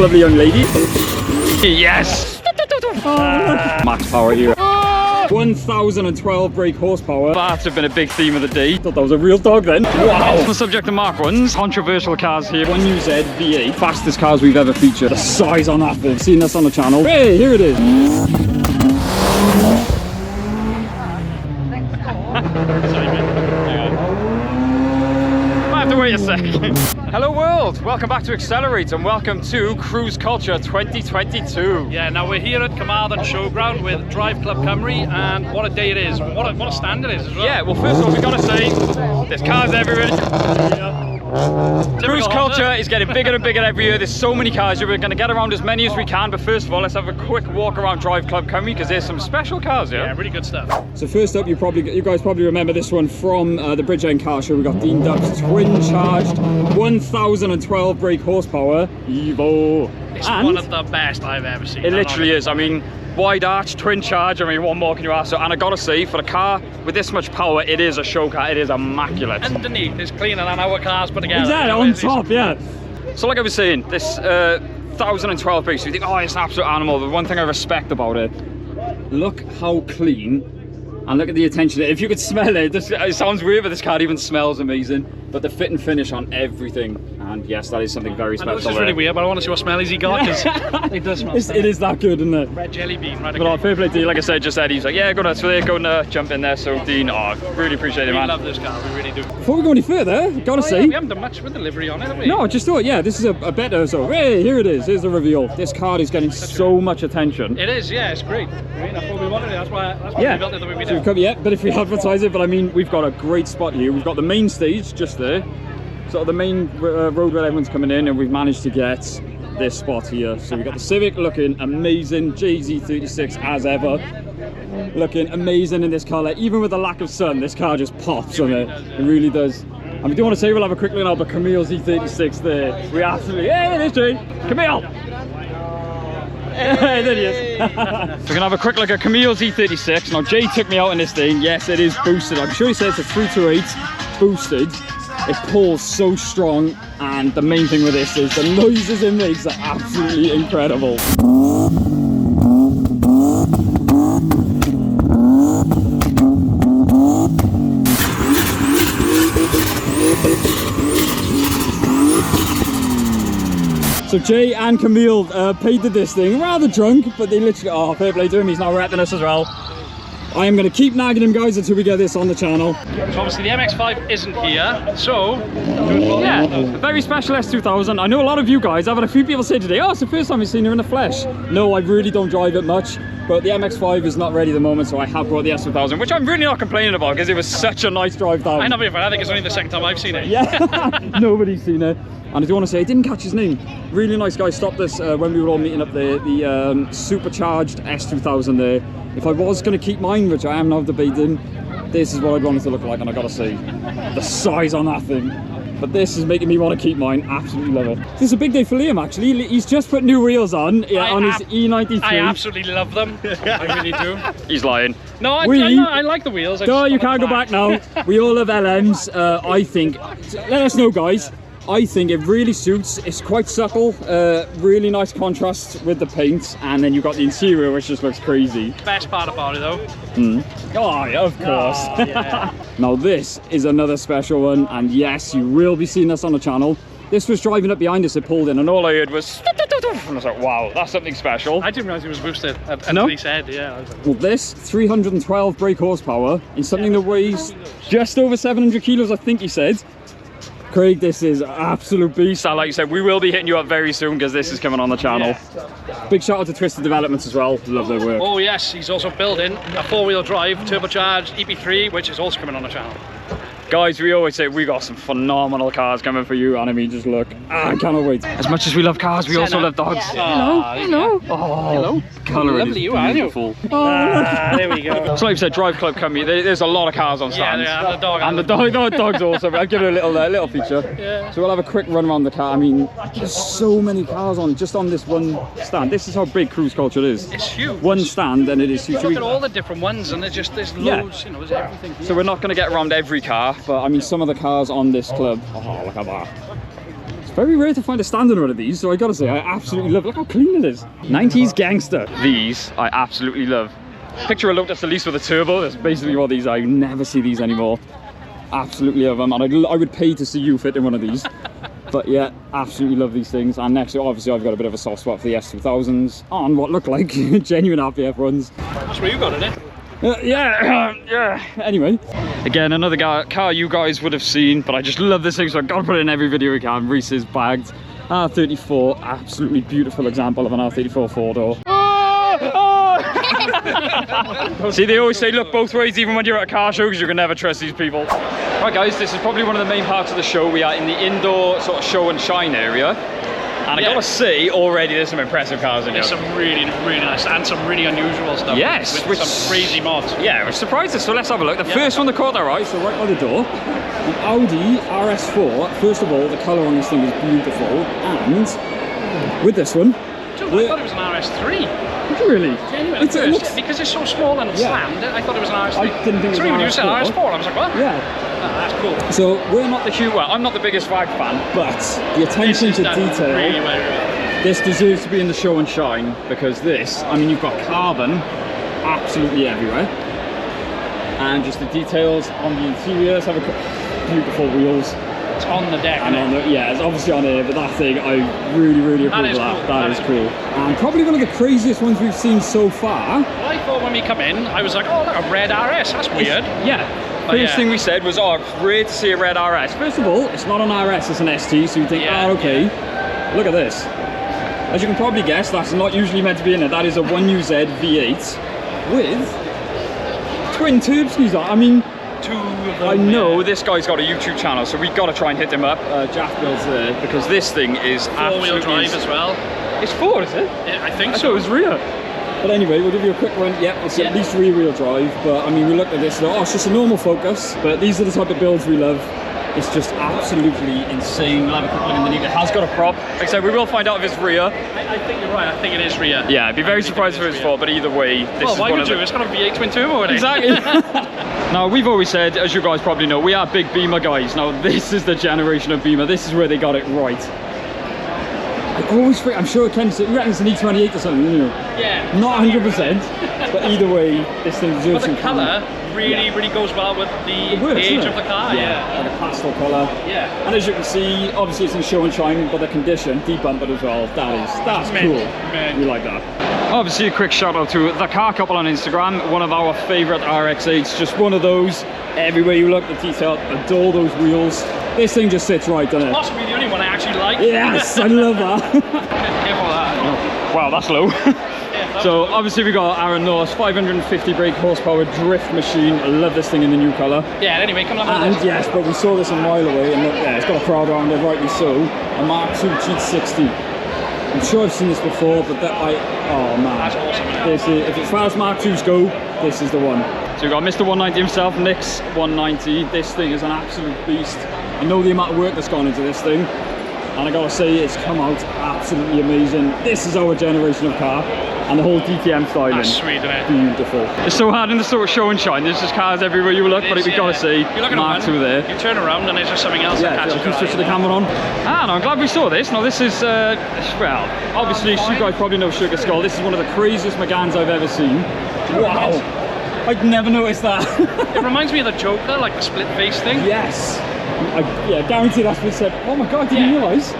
lovely young lady. Yes! Max power here. 1012 brake horsepower. That's been a big theme of the day. Thought that was a real dog then. Wow. On the subject of Mark 1s, controversial cars here. 1UZ V8, fastest cars we've ever featured. The size on that thing. Seen this on the channel. Hey, here it is. Wait a second. Hello world, welcome back to Accelerate and welcome to Cruise Culture 2022. Yeah, now we're here at Camarthen Showground with Drive Club Cymru, and what a day it is. What a stand it is as well. Yeah, well first of all we've got to say, there's cars everywhere. Cruise Culture is getting bigger and bigger every year. There's so many cars here. We're going to get around as many as we can, but first of all let's have a quick walk around Drive Club Cymru because there's some special cars here. Yeah, really good stuff. So first up, you guys probably remember this one from the Bridgend car show. We got Dean Duck's twin charged 1012 brake horsepower Evo. It's one of the best I've ever seen. It literally is. I mean, wide arch, twin charge, I mean, what more can you ask for? And I gotta say, for a car with this much power, it is a show car, it is immaculate. Underneath is cleaner than our cars put together. Exactly, on top, yeah. So like I was saying, this 1012 brakes, you think, oh, it's an absolute animal. The one thing I respect about it, look how clean, and look at the attention. If you could smell it, it sounds weird, but this car even smells amazing. But the fit and finish on everything, and yes, that is something very special. This is really weird, but I want to see what smellies he got, because it does smell. It is that good, isn't it? Red jelly bean, right? But fair play to you, like I said, just said, he's like, yeah, go nuts for it, go and jump in there. So Dean, oh, really appreciate it, man. We love this car, we really do. Before we go any further, gotta say, yeah, we haven't done much with the livery on it, have we? No, I just thought, yeah, this is a better, so hey, here it is, here's the reveal. This car is getting so much attention. It is, yeah, it's great. I mean, that's what we wanted, that's why we built it the way we did. Yeah, but if we advertise it, but I mean, we've got a great spot here. We've got the main stage just there. Sort of the main road where everyone's coming in, and we've managed to get this spot here. So we've got the Civic looking amazing, JZ36 as ever, looking amazing in this colour. Even with the lack of sun, this car just pops on it. It really does. And we do want to say we'll have a quick look now, but Camille's Z36 there. We absolutely, hey, there's Jay, Camille. Hey, there he is. So we're gonna have a quick look at Camille's Z36. Now Jay took me out in this thing. Yes, it is boosted. I'm sure he said it's a 328 boosted. It pulls so strong, and the main thing with this is the noises it makes are absolutely incredible. So Jay and Camille painted this thing rather drunk, but they literally, oh, fair play to him, he's now repping us as well. I am going to keep nagging him, guys, until we get this on the channel. So obviously the MX-5 isn't here, so yeah, a very special S2000. I know a lot of you guys, I've had a few people say today, oh, it's the first time I've seen her in the flesh. No, I really don't drive it much, but the MX-5 is not ready at the moment, so I have brought the S2000, which I'm really not complaining about because it was such a nice drive down. I know, but I think it's only the second time I've seen it. Yeah, nobody's seen it. And I do want to say, I didn't catch his name. Really nice guy stopped us when we were all meeting up there, the supercharged S2000 there. If I was going to keep mine, which I am now debating, this is what I'd want it to look like, and I gotta say, the size on that thing. But this is making me want to keep mine. Absolutely love it. This is a big day for Liam, actually. He's just put new wheels on his E93. I absolutely love them. I really do. He's lying. No, I like the wheels. No, you can't go back now. We all love LMs. I think, let us know, guys. I think it really suits. It's quite subtle, really nice contrast with the paint, and then you've got the interior, which just looks crazy. Best part about it, though. Oh, yeah, of course. Oh, yeah. Now this is another special one, and yes, you will be seeing this on the channel. This was driving up behind us, it pulled in, and all I heard was, and I was like, wow, that's something special. I didn't realise it was boosted until he said, yeah. Well, this 312 brake horsepower in something that weighs just over 700 kilos, I think he said. Craig, this is an absolute beast. And like you said, we will be hitting you up very soon because this is coming on the channel. Yeah. Big shout out to Twisted Developments as well. Love their work. Oh yes, he's also building a four-wheel drive turbocharged EP3, which is also coming on the channel. Guys, we always say we got some phenomenal cars coming for you, and I mean, just look, I cannot wait. As much as we love cars, we also love dogs. Yeah. Hello. Oh, hello. Colour is beautiful. There we go. So like you said, Drive Club Cymru, there's a lot of cars on stands. Yeah, and the dog. And the dog's awesome. I'll give it a little feature. Yeah. So we'll have a quick run around the car. I mean, there's so many cars on, just on this one stand. This is how big Cruise Culture is. It's huge. One stand, and it is huge. Look at all the different ones, and there's loads, you know, there's everything here. So we're not going to get around every car, but I mean, some of the cars on this club, oh, look at that. very rare to find a standard one of these, so I gotta say, I absolutely love it. Look how clean it is. 90s gangster. These I absolutely love. Picture a Lotus Elise with a turbo. That's basically what these are. You never see these anymore. Absolutely love them, and I would pay to see you fit in one of these. But yeah, absolutely love these things. And next, obviously, I've got a bit of a soft spot for the S2000s on what look like genuine RPF runs. That's where you got it, Yeah. Anyway, again, another car you guys would have seen, but I just love this thing, so I've got to put it in every video we can. Reese's bagged R34, absolutely beautiful example of an R34 four-door. See, they always say look both ways even when you're at a car show, because you can never trust these people. Right guys, this is probably one of the main parts of the show. We are in the indoor sort of show and shine area, and I gotta say already there's some impressive cars in here. There's some really nice and some really unusual stuff. Yes, with some crazy mods. Yeah, which surprised us, so let's have a look. The first one that caught our eye, so right by the door, an Audi RS4. First of all, the colour on this thing is beautiful, and with this one, dude, I thought it was an RS3. Really? Genuinely, it looks... because it's so small and slammed, I thought it was an RS3. I didn't think it was an when you said RS4, I was like, what? Yeah. Oh, that's cool. So we're not the huge, well, I'm not the biggest VAG fan, but the attention to detail, really this deserves to be in the show and shine, because this, I mean, you've got carbon absolutely everywhere, and just the details on the interior. Let's have a quick, beautiful wheels. It's on the deck, and on the, yeah, it's obviously on here, but that thing, I really approve of that. That is cool. And probably one of the craziest ones we've seen so far. Well, I thought when we come in, I was like, oh, look, a red RS, that's weird. First thing we said was, oh, it's rare to see a red RS. First of all, it's not an RS, it's an ST, so you think, okay, look at this. As you can probably guess, that's not usually meant to be in it. That is a 1UZ V8 with twin turbos. I mean, two of them, I know this guy's got a YouTube channel, so we've got to try and hit him up. Jack Bill's there, because this thing is four-wheel drive as well. It's four, is it? I think so. I thought it was rear. But anyway, we'll give you a quick run. Yep, it's at least rear-wheel drive. But I mean, we looked at this, oh, it's just a normal Focus. But these are the type of builds we love. It's just absolutely insane. We'll have a quick look underneath. It has got a prop. Like I said, we will find out if it's rear. I think you're right. I think it is rear. Yeah, I'd be very surprised if it was four, but either way, this is why one would of you? It's got a V8 twin turbo in it. Exactly. Now, we've always said, as you guys probably know, we are big Beamer guys. Now, this is the generation of Beamer. This is where they got it right. I always think, I'm sure Ken said, you reckon it's an E28 or something, you know? Yeah. Not 100%, but either way, this thing deserves some colour really goes well with the age of the car. Yeah, like a pastel colour. Yeah. And as you can see, obviously it's in show and shine, but the condition, debumpered as well. That's cool. Man. We like that. Obviously, a quick shout out to the car couple on Instagram. One of our favourite RX-8s. Just one of those. Everywhere you look, the detail, adore those wheels. This thing just sits right, doesn't it? It's possibly the only one I actually like. Yes, I love that. Careful of that. Wow, that's low. So obviously we got Aaron Norris 550 brake horsepower drift machine. I love this thing in the new colour. Yeah, anyway, come along. And yes, but we saw this a mile away, and look, yeah, it's got a crowd around it, rightly so. A Mark II G60. I'm sure I've seen this before, but oh man, that's awesome. This is, if as far as Mark IIs go, this is the one. So we've got Mr. 190 himself, Nick's 190. This thing is an absolute beast. I know the amount of work that's gone into this thing, and I gotta say, it's come out absolutely amazing. This is our generation of car, and the whole DTM styling. That's sweet, isn't it? Beautiful. It's so hard in the sort of show and shine. There's just cars everywhere you look, but we gotta see Mark II there. You turn around and there's just something else that catches your eye. Switch the camera on. And I'm glad we saw this. Now this is, well, obviously you guys probably know Sugar Skull. This is one of the craziest Megans I've ever seen. Wow. I'd never noticed that. It reminds me of the Joker, like the split face thing. Yes. I guarantee that's what said. Oh my god, I didn't realise.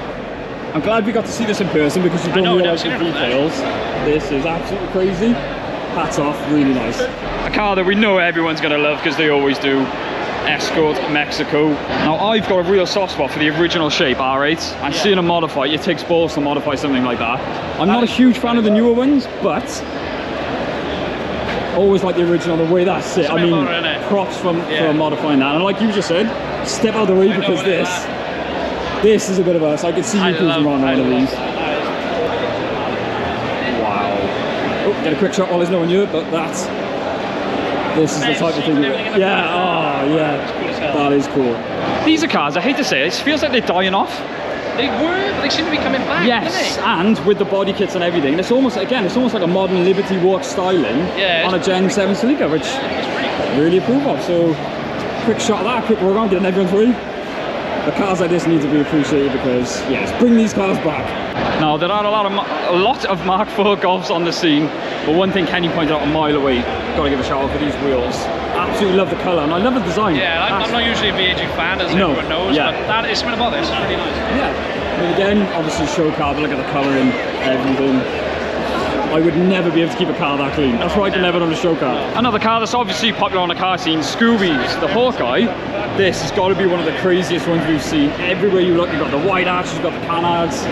I'm glad we got to see this in person, because you don't realise the details. This is absolutely crazy. Hats off, really nice. A car that we know everyone's going to love, because they always do. Escort Mexico. Now I've got a real soft spot for the original shape R8. And seeing them modify, it takes balls to modify something like that. I'm not a huge fan of the newer ones, but always like the original, the way that's it. I mean, props for modifying that. And like you just said, step out of the way, because this is a bit of us. I could see you cruising around one of these. Wow. Oh, get a quick shot while there's no one near, but this is the type of thing. Yeah, oh yeah, that is cool. These are cars, I hate to say it, it feels like they're dying off. They were, but they seem to be coming back. Yes, and with the body kits and everything, it's almost like a modern Liberty Walk styling on a Gen 7 Celica, which I really approve of. So, quick shot of that, quick roll around, getting everyone through. But cars like this need to be appreciated because, yes, bring these cars back. Now, there are a lot of Mark IV Golfs on the scene, but one thing Kenny pointed out a mile away, got to give a shout out for these wheels. Absolutely love the colour, and I love the design. Yeah, I'm not usually a VAG fan, as everyone knows, but that is something about this. It's really nice. Yeah. I mean, again, obviously show car, but look at the colouring, everything. I would never be able to keep a car that clean. That's why I can never on a show car. Another car that's obviously popular on the car scene, Scoobies, the Hawkeye. This has got to be one of the craziest ones we've seen. Everywhere you look, you've got the white arch, you've got the canards.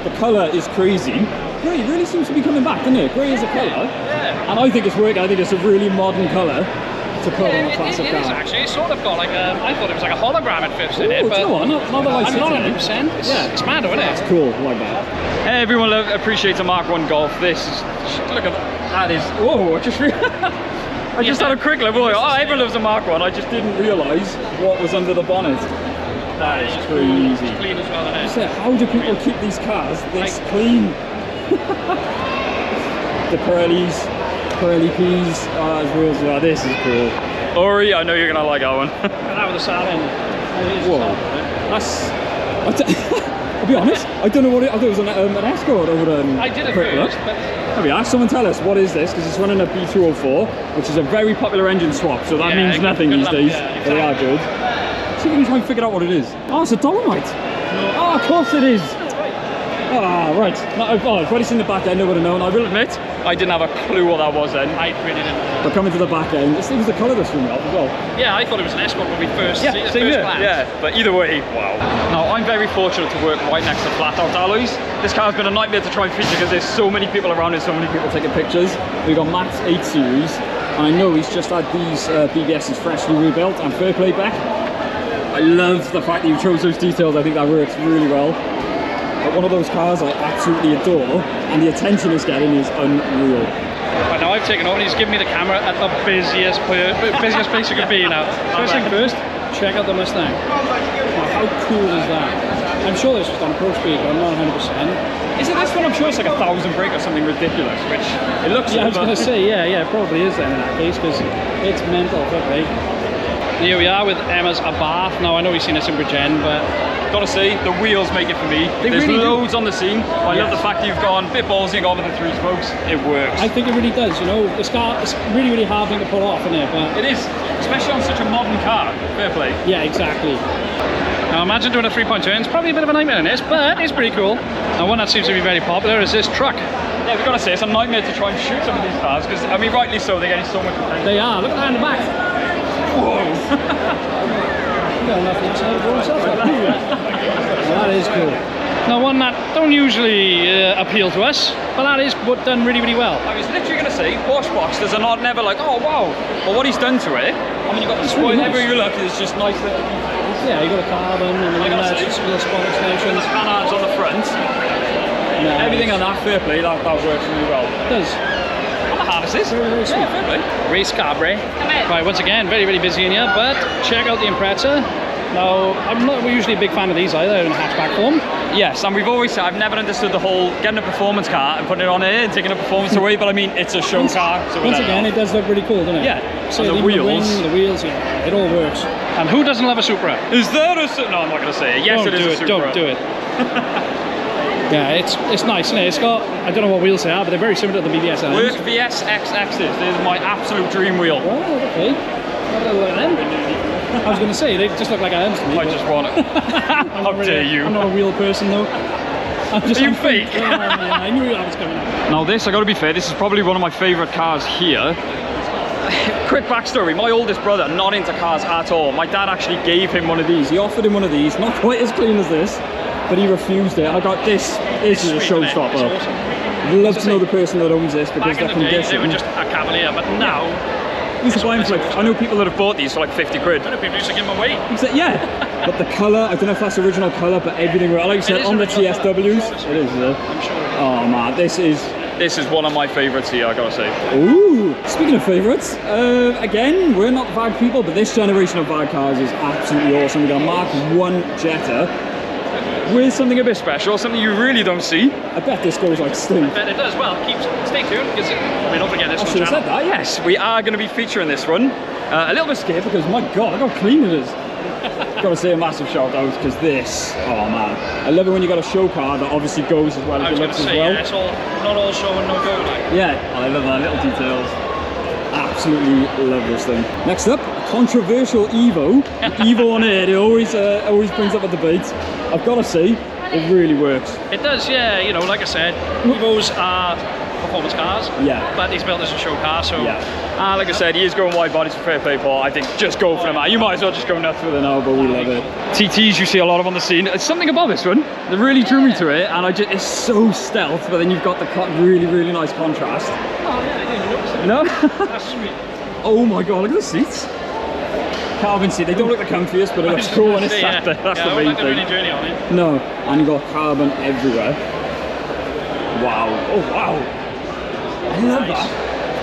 The colour is crazy. Grey really seems to be coming back, doesn't it? Grey is a colour. Yeah. And I think it's working. I think it's a really modern colour to put on a classic car. It is actually. It's sort of got like a, I thought it was like a hologram at first in it, but I'm not I'm not 100%. It's mad, isn't it? It's cool, I like that. Everyone appreciates a Mark I Golf. This is, look at that is, whoa, I just had a quick look. Oh, everyone loves a Mark I. I just didn't realise what was under the bonnet. That is crazy. It's clean as well, isn't it? So how do people keep these cars this clean? The Pearly Peas, as wheels. Oh, this is cool. Ori, I know you're gonna like that one. That was a salon. Whoa, that's. I'll be honest, I don't know what it. I thought it was an Escort over I did at first, but there we are. Someone tell us what is this, because it's running a B204, which is a very popular engine swap. So that means nothing these days. Yeah, But they are good. See if we can try and figure out what it is. Oh, it's a Dolomite. Oh, of course it is. Ah, right. I've already seen the back end, I would have known. I will admit, I didn't have a clue what that was then. I really didn't. But coming to the back end, it was the colour that's threw me off as well. Yeah, I thought it was an Escort when we first same here. Yeah, but either way, wow. Now, I'm very fortunate to work right next to Flat Out Alloys. This car's been a nightmare to try and feature because there's so many people around and so many people taking pictures. We've got Matt's 8 Series, and I know he's just had these BBSs freshly rebuilt, and fair play back. I love the fact that you chose those details. I think that works really well. But one of those cars I absolutely adore, and the attention it's getting is unreal. Right, now I've taken over and he's given me the camera at the busiest place you could be now. First thing first, check out the Mustang. Now, how cool is that? I'm sure this was on Pro Speed, but I'm not 100%. Isn't this one? I'm sure it's like 1,000 brake or something ridiculous, which it looks like. I was going to say, yeah, it probably is then in that case, because it's mental, right? Here we are with Emma's Abarth. Now I know we've seen this in Bridgen, but gotta say, the wheels make it for me. There's really loads on the scene. I love the fact that you've gone a bit ballsy and gone with the 3 spokes. It works. I think it really does, you know. This car is really, really hard thing to pull off, isn't it? But it is, especially on such a modern car. Fair play. Yeah, exactly. Now imagine doing a 3-point turn. It's probably a bit of a nightmare in this, but it's pretty cool. Now one that seems to be very popular is this truck. Yeah, we've got to say, it's a nightmare to try and shoot some of these cars, because, I mean, rightly so, they're getting so much attention. They are. Look at that in the back. Whoa. Got enough inside for himself. Well, that is cool. Now one that don't usually appeal to us, but that is done really, really well. I was literally going to say, Porsche box, there's a not never like, oh wow, but what he's done to it, I mean, you've got the spoiler, really everywhere you look, it's just nice little details. Yeah, you've got a carbon and the spot extensions. The canards on the front. Nice. Everything on that, fair play, that works really well. It does. And the harnesses. Very, very sweet. Yeah, fair play. Race Cabre. Right, once again, very, very busy in here, but check out the Impreza. Now, I'm not usually a big fan of these either in hatchback form. Yes, and we've always said, I've never understood the whole getting a performance car and putting it on here and taking a performance away, but I mean, it's a show car. So once again, it does look really cool, doesn't it? Yeah, so and the wheels. The wheels, yeah, it all works. And who doesn't love a Supra? Is there a Supra? No, I'm not going to say it. Yes, it is a Supra. Don't do it. Yeah, it's nice, isn't it? It's got, I don't know what wheels they are, but they're very similar to the BBS LMs. Work VS XXs, they're my absolute dream wheel. Oh, okay. Have a look at them. I was going to say, they just look like LMs to me. I just want it. How dare you? I'm not a real person though. Are you fake? Oh, man, I knew that was coming up. Now this, I got to be fair, this is probably one of my favourite cars here. Quick backstory, my oldest brother, not into cars at all. My dad actually gave him one of these. He offered him one of these, not quite as clean as this, but he refused it. I got this. This is a showstopper. Awesome. I'd love to know the person that owns this because back in the day, they were just a Cavalier, but now you can buy them for like, I know people that have bought these for like 50 quid. I know people used to give them away. Yeah, but the colour, I don't know if that's original colour, but everything, like you said, on the TSWs, it is. I'm sure. Oh man, this is one of my favourites here, I gotta say. Ooh, speaking of favourites, again, we're not VAG people, but this generation of VAG cars is absolutely awesome. We got Mark I Jetta with something a bit special, something you really don't see. I bet this goes like steam. I bet it does. Well, stay tuned, because don't forget this. I should have said that. Yes, we are going to be featuring this one. A little bit scared because my God, look how clean it is. Gotta say a massive shout out because this, oh man, I love it when you got a show car that obviously goes as well as it looks as well. Yeah, it's all, not all show and no go, like. Yeah, I love that, little details. Absolutely love this thing. Next up, controversial Evo. Evo on air, it always brings up a debate. I've got to say, it really works. It does, yeah. You know, like I said, Evos are performance cars. Yeah. But he's built as a show car, so. Yeah. And like I said, he is going wide bodies for fair play, Paul. I think just go for them. You might as well just go nuts with it now, but we love it. TTs you see a lot of on the scene. It's something about this one that really drew me to it, and it's so stealth, but then you've got the really, really nice contrast. Oh, yeah, I didn't notice it. No? That's sweet. Oh my god, look at the seats. Carbon seat. They don't look the comfiest, but it looks cool when it's sat there. That's the main thing. Really journey on it. No, and you've got carbon everywhere. Wow. Oh wow. I love that.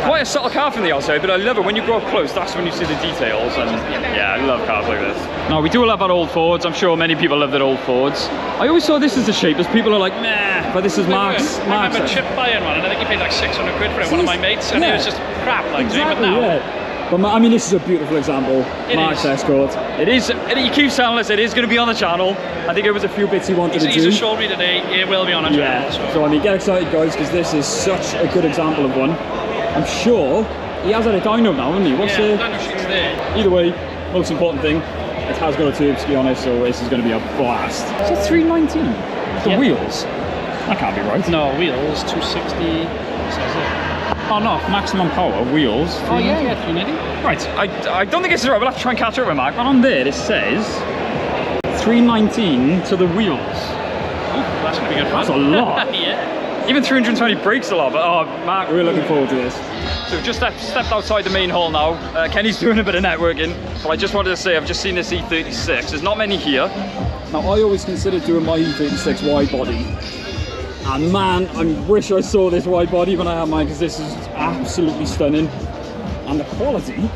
Quite a subtle car from the outside, but I love it when you go up close. That's when you see the details, and yeah, I love cars like this. Now we do love our old Fords. I'm sure many people love their old Fords. I always saw this as the shape, as people are like, nah, but this is Mark's. I remember Chip buying one, and I think he paid like 600 quid for it. One of my mates, and it was just crap, like. Exactly, but now. Yeah. But I mean, this is a beautiful example. Mark's Escort. It is. He keeps telling us it is going to be on the channel. I think it was a few bits he wanted to do. He's assured me today it will be on a channel. Yeah. So I mean, get excited, guys, because this is such a good example of one. I'm sure he has had a dyno now, hasn't he? What's the dyno sheet's there. Either way, most important thing, it has got a turbo, to be honest. So this is going to be a blast. Is it 319? The wheels? That can't be right. No, wheels 260. Says it. Oh no, maximum power, wheels. Oh yeah, 390. Right, I don't think this is right, we'll have to try and catch up with Mark. But on there, it says 319 to the wheels. Ooh, that's going to be good fun. That's a lot. Yeah. Even 320 brakes a lot, but oh, Mark, we're looking forward to this. So we've just stepped outside the main hall now. Kenny's doing a bit of networking, but I just wanted to say I've just seen this E36. There's not many here. Now, I always considered doing my E36 wide body. And man, I wish I saw this wide body when I had mine, because this is absolutely stunning. And the quality,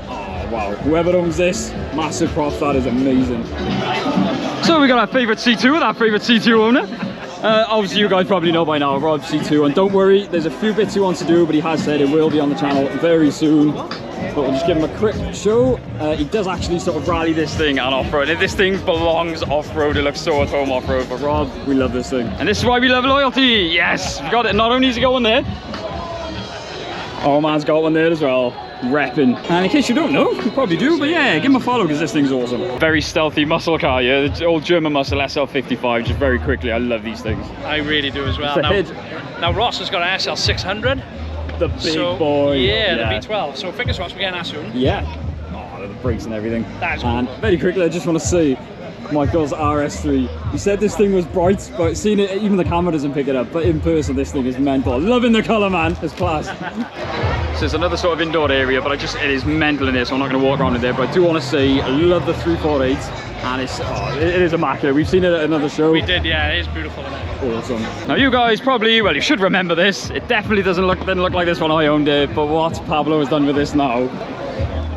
oh wow, whoever owns this, massive props, that is amazing. So we got our favourite C2 with our favourite C2 owner. Obviously you guys probably know by now, Rob C2, and don't worry, there's a few bits he wants to do, but he has said it will be on the channel very soon. But we'll just give him a quick show. He does actually sort of rally this thing and off-road. This thing belongs off-road. It looks so at home off-road. But Rob, we love this thing. And this is why we love loyalty. Yes, we got it. Not only has he got one there. Oh, man's got one there as well. Repping. And in case you don't know, you probably do, but yeah, give him a follow because this thing's awesome. Very stealthy muscle car, yeah. The old German muscle SL55, just very quickly. I love these things. I really do as well. Now Ross has got an SL600. The big boy. Yeah, the V12. So fingers crossed we get that soon. Yeah. Oh, the brakes and everything. That is and very quickly, I just want to say, Michael's RS3. He said this thing was bright, but seeing it, even the camera doesn't pick it up. But in person, this thing is mental. Loving the colour, man. It's class. So it's another sort of indoor area, but it is mental in here, so I'm not going to walk around in there. But I do want to say, I love the 348, and it is immaculate. We've seen it at another show. We did, yeah. It is beautiful. Awesome. Now you guys probably, well, you should remember this. It definitely didn't look like this when I owned it, but what Pablo has done with this now.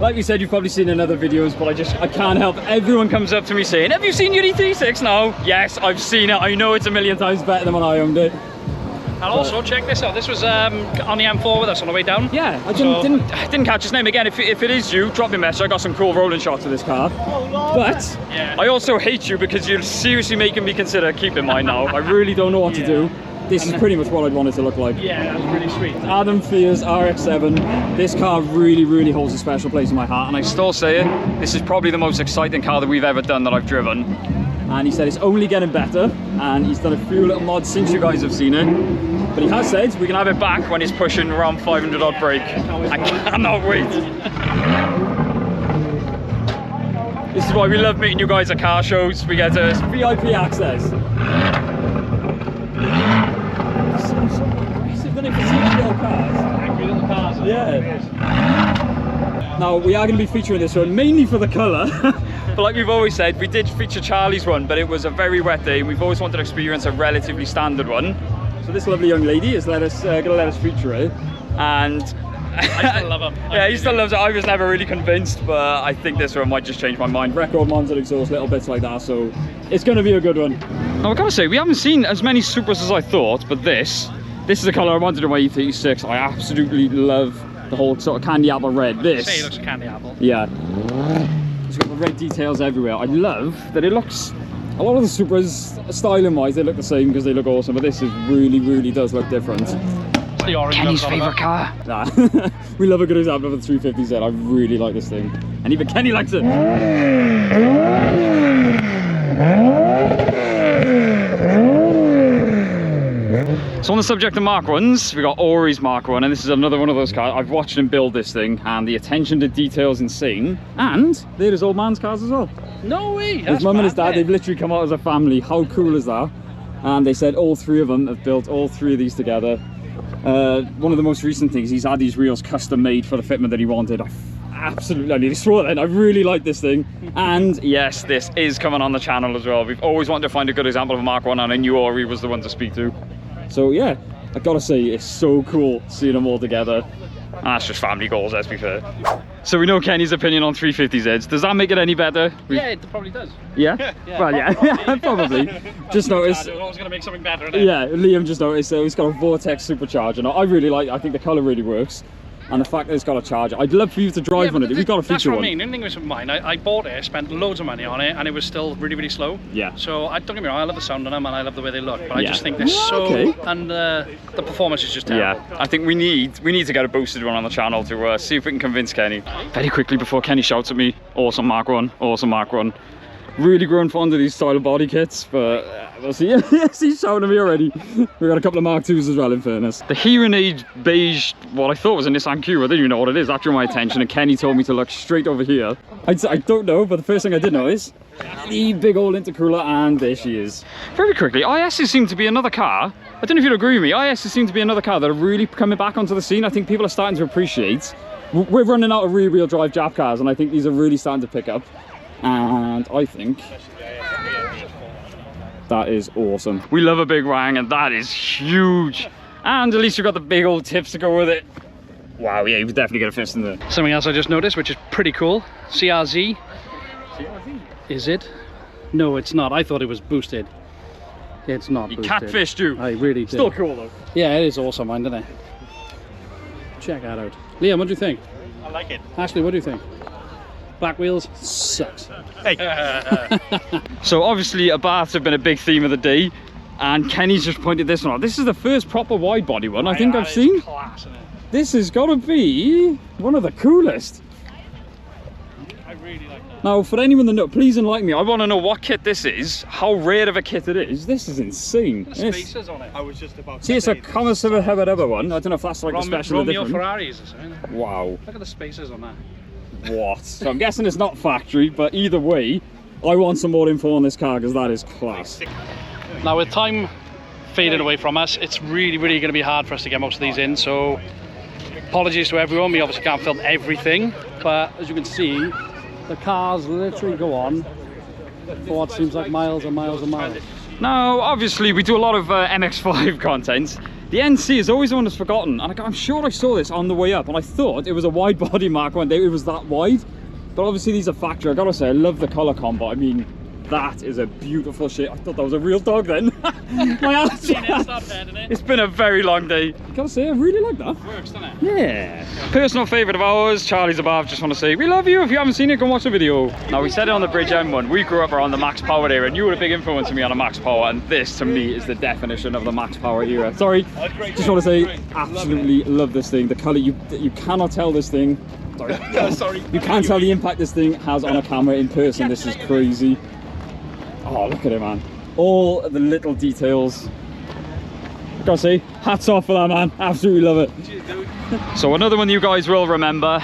Like we said, you've probably seen in other videos, but I can't help. Everyone comes up to me saying, have you seen your E36 now? Yes, I've seen it. I know it's a million times better than when I owned it. And also, check this out. This was on the M4 with us on the way down. Yeah, I didn't catch his name. Again, if it is you, drop me a message. I got some cool rolling shots of this car. But yeah. I also hate you because you're seriously making me consider keeping mine now. I really don't know what to do. This is pretty much what I'd want it to look like. Yeah, that's really sweet. Adam Fear's RX-7. This car really, really holds a special place in my heart, and I still say it. This is probably the most exciting car that we've ever done that I've driven. And he said it's only getting better, and he's done a few little mods since you guys have seen it. But he has said we can have it back when he's pushing around 500 odd brake. I cannot wait. This is why we love meeting you guys at car shows. We get VIP access. So aggressive, doesn't it, for such little cars? Angry little cars. Yeah. Now we are going to be featuring this one mainly for the colour. But like we've always said, we did feature Charlie's one, but it was a very wet day, and we've always wanted to experience a relatively standard one. So this lovely young lady is going to let us feature it, and I still love him. Yeah, he still loves it. I was never really convinced, but I think this one might just change my mind. Record Monza exhaust, little bits like that, so it's going to be a good one. Now I've got to say, we haven't seen as many Supras as I thought, but this is the colour I wanted in my E36. I absolutely love the whole sort of candy apple red. This. Say it looks a candy apple. Yeah. It's got the red details everywhere. I love that it looks, a lot of the Supras, styling wise, they look the same because they look awesome, but this is really does look different. It's the orange Kenny's favourite car. Nah, we love a good example of the 350Z. I really like this thing. And even Kenny likes it. So on the subject of Mark 1s, we got Ori's Mark 1, and this is another one of those cars. I've watched him build this thing, and the attention to detail is insane. And they're his old man's cars as well. No way! His mum and his dad, they've literally come out as a family. How cool is that? And they said all three of them have built all three of these together. One of the most recent things, he's had these wheels custom made for the fitment that he wanted. Absolutely, I need to swore then. I really like this thing. And yes, this is coming on the channel as well. We've always wanted to find a good example of a Mark 1, and I knew Ori was the one to speak to. So yeah, I gotta say, it's so cool seeing them all together. And that's just family goals, let's be fair. So we know Kenny's opinion on 350Zs. Does that make it any better? Yeah, it probably does. Yeah? Yeah, well, yeah, probably. Just noticed. I was going to make something better. Yeah, Liam just noticed. So it's got a Vortex supercharger. Now, I really like. I think the colour really works. And the fact that it's got a charger, I'd love for you to drive one of it. We've got a feature one. That's what I mean. The thing was with mine, I bought it, spent loads of money on it, and it was still really slow. Yeah. So don't get me wrong, I love the sound of them and I love the way they look, but I just think they're so, and the performance is just terrible. Yeah, I think we need to get a boosted one on the channel to see if we can convince Kenny. Very quickly before Kenny shouts at me, awesome Mark 1, awesome Mark 1. Really grown fond of these style of body kits, but we'll see. Yes, he's shouting at me already. We've got a couple of Mark 2s as well, in fairness. The Heron Age beige, what I thought was a Nissan Cura, I didn't even know what it is. That drew my attention, and Kenny told me to look straight over here. I don't know, but the first thing I did notice, the big old intercooler, and there she is. Very quickly, ISs seem to be another car. I don't know if you'd agree with me. ISs seem to be another car that are really coming back onto the scene. I think people are starting to appreciate. We're running out of rear-wheel drive Jap cars, and I think these are really starting to pick up. And I think that is awesome. We love a big wang, and that is huge. And at least you've got the big old tips to go with it. Wow, yeah, you've definitely got a fist in there. Something else I just noticed, which is pretty cool. CRZ. CRZ? Is it? No, it's not. I thought it was boosted. It's not boosted. You catfished you. I really did. Still cool though. Yeah, it is awesome, isn't it? Check that out. Liam, what do you think? I like it. Ashley, what do you think? Black wheels sucks. Hey. So obviously Abarths have been a big theme of the day, and Kenny's just pointed this one out. This is the first proper wide body one I think I've seen. Class, isn't it? This has got to be one of the coolest. I really like that. Now, for anyone that knows, please enlighten me. I want to know what kit this is, how rare of a kit it is. This is insane. The spacers on it. I was just about to see, it's a say Camarthen one. I don't know if that's like a special Romeo edition. Ferraris or something. Wow. Look at the spacers on that. What? So I'm guessing it's not factory, but either way, I want some more info on this car because that is class. Now with time fading away from us, it's really going to be hard for us to get most of these in, so apologies to everyone. We obviously can't film everything, but as you can see, the cars literally go on for what seems like miles and miles and miles. Now, obviously, we do a lot of MX-5 content. The NC is always the one that's forgotten, and I'm sure I saw this on the way up, and I thought it was a wide body Mark 1. It was that wide, but obviously these are factory. I gotta say, I love the colour combo. I mean, that is a beautiful shape. I thought that was a real dog then. It's been a very long day. I gotta say, I really like that. Works, doesn't it? Yeah. Personal favourite of ours, Charlie's Above. Just want to say, we love you. If you haven't seen it, go watch the video. Now, we said it on the Bridge M1. We grew up around the Max Power era, and you were a big influence on me on a Max Power, and this, to me, is the definition of the Max Power era. Sorry. Just want to say, absolutely love this thing. The colour, you cannot tell this thing. Sorry. sorry. You can't tell the impact this thing has on a camera in person. This is crazy. Oh, look at it, man. All the little details. Gotta say, hats off for that, man. Absolutely love it. So another one you guys will remember,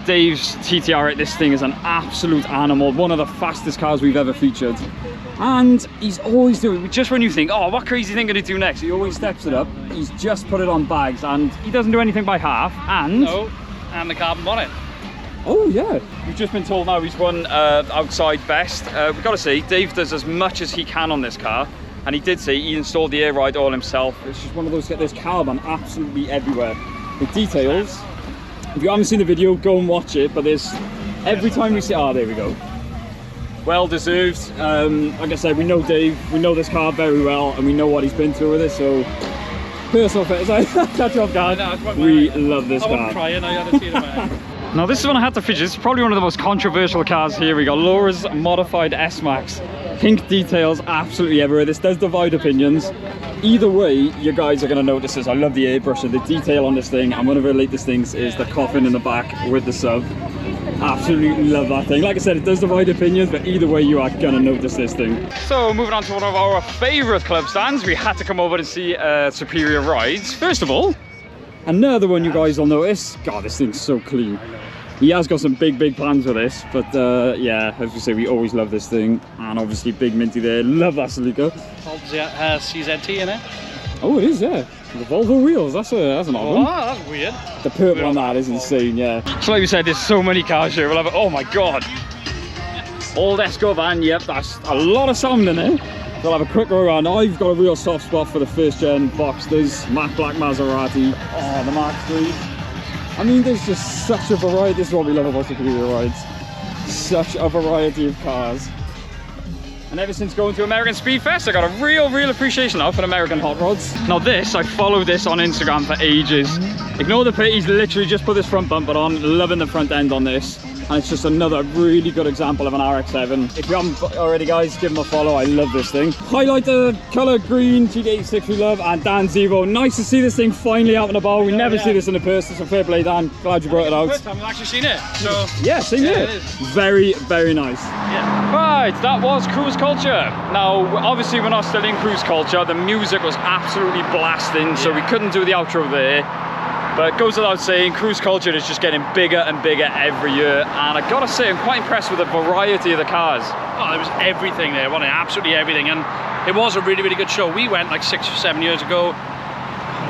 Dave's TTR8. This thing is an absolute animal. One of the fastest cars we've ever featured. And he's always doing, just when you think, oh, what crazy thing gonna do next? He always steps it up. He's just put it on bags, and he doesn't do anything by half. And no, and the carbon bonnet. Oh yeah, we've just been told now he's won outside best. We've got to say, Dave does as much as he can on this car, and he did say he installed the air ride all himself. It's just one of those, there's carbon absolutely everywhere. The details, if you haven't seen the video, go and watch it, but there's, every time we see, there we go. Well deserved. Like I said, we know Dave, we know this car very well, and we know what he's been through with it, so personal fitness, catch you off guard. We love this car. I wasn't crying, I had a tear in my eye. Now this is one I had to feature. This is probably one of the most controversial cars here. We got Laura's modified S-Max. Pink details absolutely everywhere. This does divide opinions. Either way, you guys are going to notice this. I love the airbrush and the detail on this thing. And one of the latest things is the coffin in the back with the sub. Absolutely love that thing. Like I said, it does divide opinions, but either way, you are going to notice this thing. So moving on to one of our favourite club stands, we had to come over to see Superior Rides. First of all, another one you guys will notice. God, this thing's so clean. He has got some big plans with this, but yeah, as we say, we always love this thing. And obviously big minty there, love that Celica. CZT in it. Oh, it is, yeah. The Volvo wheels, that's an odd one. Oh, that's weird. The purple on that is insane, yeah. So like we said, there's so many cars here. We'll have oh my God. Old Esco van, yep, that's a lot of sound in there. We'll have a quick go around. I've got a real soft spot for the first gen Boxsters, matte black Maserati, the Mark III. I mean, there's just such a variety. This is what we love about Superior Rides. Such a variety of cars. And ever since going to American Speed Fest, I got a real appreciation now for American hot rods. Now this, I followed this on Instagram for ages. Ignore the pit, he's literally just put this front bumper on, loving the front end on this. And it's just another really good example of an RX-7. If you haven't already, guys, give him a follow. I love this thing. Highlight the colour green GT86 we love, and Dan Zevo. Nice to see this thing finally out and about. We never see this in a person, so fair play, Dan. Glad you brought it out. First time I've actually seen it. So yeah, same here. It is. Very nice. Yeah. Right, that was Cruise Culture. Now, obviously, we're not still in Cruise Culture. The music was absolutely blasting, so we couldn't do the outro there. But it goes without saying, Cruise Culture is just getting bigger and bigger every year. And I gotta say, I'm quite impressed with the variety of the cars. Oh, there was everything there, wasn't it? Absolutely everything. And it was a really good show. We went like 6 or 7 years ago.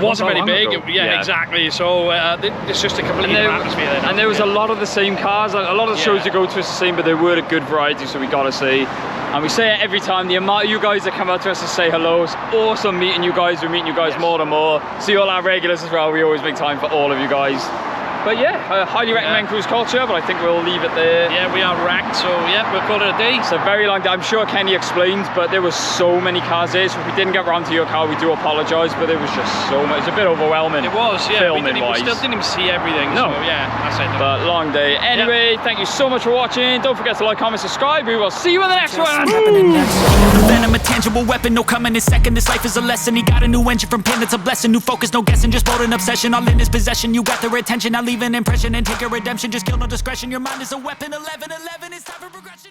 Wasn't very big. Yeah, exactly. So it's just a completely different atmosphere there. And there was a lot of the same cars. A lot of the shows you go to is the same, but they were a good variety, so we gotta say. And we say it every time, the amount of you guys that come out to us to say hello, it's awesome meeting you guys. We're meeting you guys more and more. See all our regulars as well. We always make time for all of you guys. But yeah, I highly recommend Cruise Culture, but I think we'll leave it there. Yeah, we are wrecked, so yeah, we'll call it a day. It's a very long day. I'm sure Kenny explained, but there was so many cars there, so if we didn't get around to your car, we do apologise, but there was just so much. It's a bit overwhelming. It was, yeah. Filming-wise. We still didn't even see everything, no. So yeah, that's it. But long day. Anyway, thank you so much for watching. Don't forget to like, comment, subscribe. We will see you in the next one. Venom, a tangible weapon, no coming in second. This life is a lesson. He got a new engine from pain, it's a blessing. New focus, no guessing, just bold an obsession. All in his possession, you got their attention. I leave an impression and take a redemption. Just kill no discretion. Your mind is a weapon. 11-11, it's time for progression.